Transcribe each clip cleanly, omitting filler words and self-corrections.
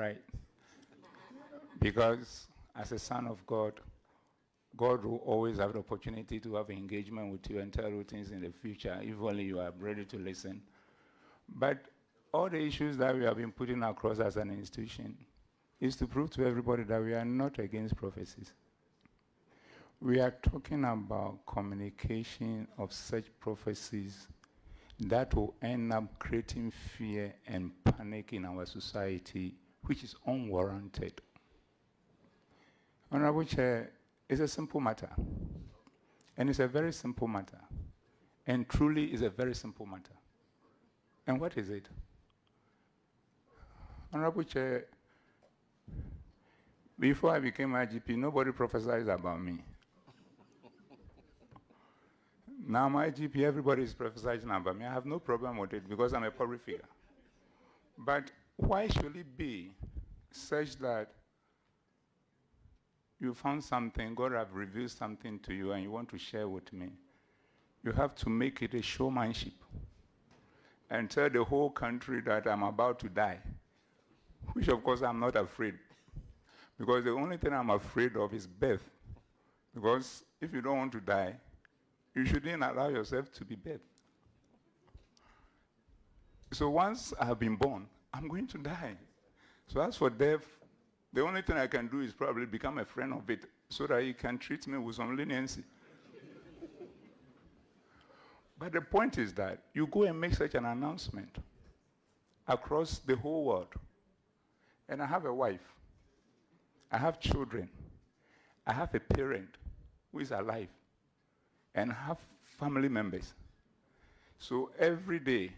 Right. Because as a son of God, God will always have the opportunity to have engagement with you and tell you things in the future, if only you are ready to listen. But all the issues that we have been putting across as an institution is to prove to everybody that we are not against prophecies. We are talking about communication of such prophecies that will end up creating fear and panic in our society, which is unwarranted. Honorable Chair, it's a simple matter. And it's a very simple matter. And truly is a very simple matter. And what is it? Honorable Chair, before I became IGP, nobody prophesied about me. Now my IGP, everybody is prophesying about me. I have no problem with it because I'm a public figure. But why should it be such that you found something, God have revealed something to you and you want to share with me? You have to make it a showmanship and tell the whole country that I'm about to die, which of course I'm not afraid. Because the only thing I'm afraid of is death. Because if you don't want to die, you shouldn't allow yourself to be dead. So once I have been born, I'm going to die. So as for death, the only thing I can do is probably become a friend of it so that he can treat me with some leniency. But the point is that you go and make such an announcement across the whole world. And I have a wife. I have children. I have a parent who is alive. And I have family members. So every day,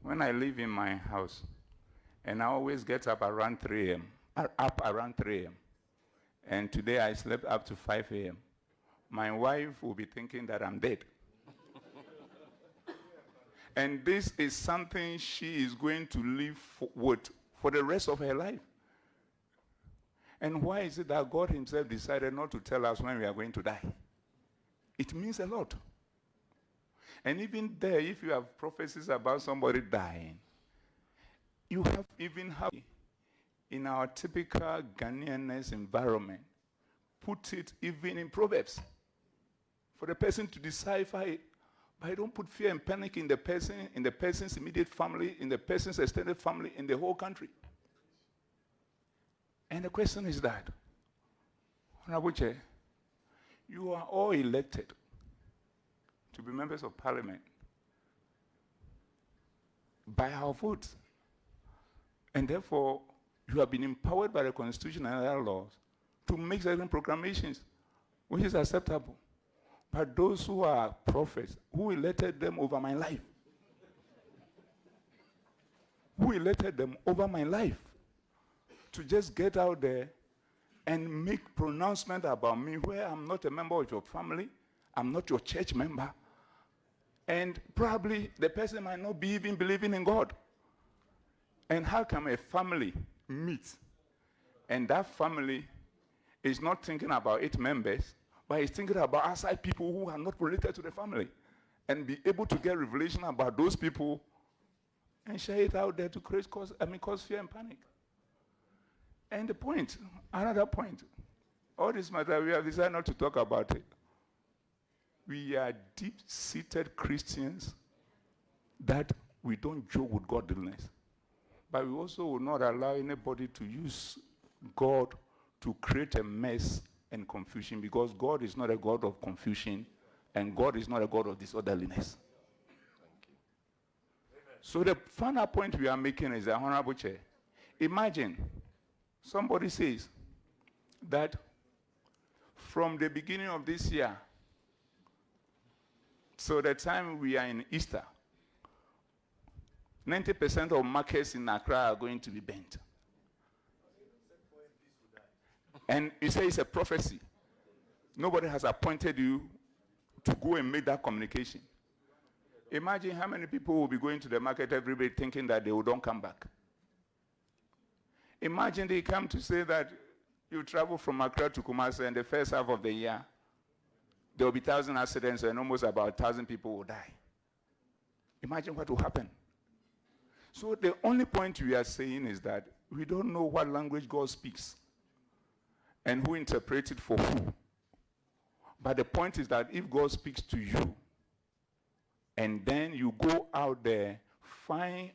when I live in my house, and I always get up around 3 a.m., and today I slept up to 5 a.m., my wife will be thinking that I'm dead. And this is something she is going to live with for the rest of her life. And why is it that God himself decided not to tell us when we are going to die? It means a lot. And even there, if you have prophecies about somebody dying, you have in our typical Ghanaianness environment, put it even in Proverbs for the person to decipher it. But I don't put fear and panic in the person's immediate family, in the person's extended family, in the whole country. And the question is that, Honorable Chair, you are all elected to be members of parliament by our votes. And therefore, you have been empowered by the Constitution and other laws to make certain proclamations, which is acceptable. But those who are prophets, who elected them over my life? Who elected them over my life? To just get out there and make pronouncement about me where I'm not a member of your family, I'm not your church member, and probably the person might not be even believing in God. And how can a family meet and that family is not thinking about its members, but is thinking about outside people who are not related to the family, and be able to get revelation about those people and share it out there to cause fear and panic? And the point, another point, all this matter, we have decided not to talk about it. We are deep-seated Christians that we don't joke with godliness. But we also will not allow anybody to use God to create a mess and confusion, because God is not a God of confusion, and God is not a God of disorderliness. So the final point we are making is, the Honorable Chair, imagine somebody says that from the beginning of this year, so the time we are in Easter, 90% of markets in Accra are going to be burnt. And you say it's a prophecy. Nobody has appointed you to go and make that communication. Imagine how many people will be going to the market every day thinking that they will don't come back. Imagine they come to say that you travel from Accra to Kumasi, and the first half of the year, there will be 1,000 accidents and almost about 1,000 people will die. Imagine what will happen. So the only point we are saying is that We don't know what language God speaks and who interprets it for who. But the point is that if God speaks to you, and then you go out there,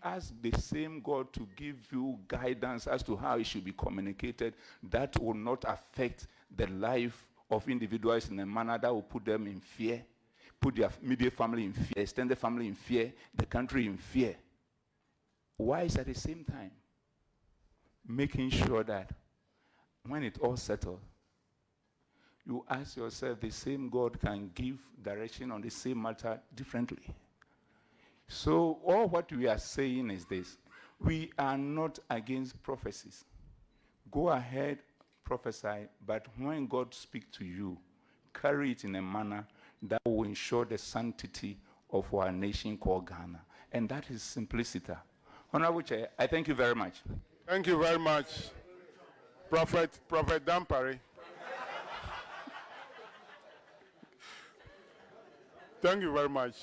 ask the same God to give you guidance as to how it should be communicated, that will not affect the life of individuals in a manner that will put them in fear, put their immediate family in fear, extended family in fear, the country in fear. Wise at the same time, making sure that when it all settles, you ask yourself, the same God can give direction on the same matter differently. So all what we are saying is this: we are not against prophecies. Go ahead, prophesy, but when God speaks to you, carry it in a manner that will ensure the sanctity of our nation called Ghana. And that is simplicity. Honorable Chair, I thank you very much. Thank you very much, Prophet Dampare. Thank you very much.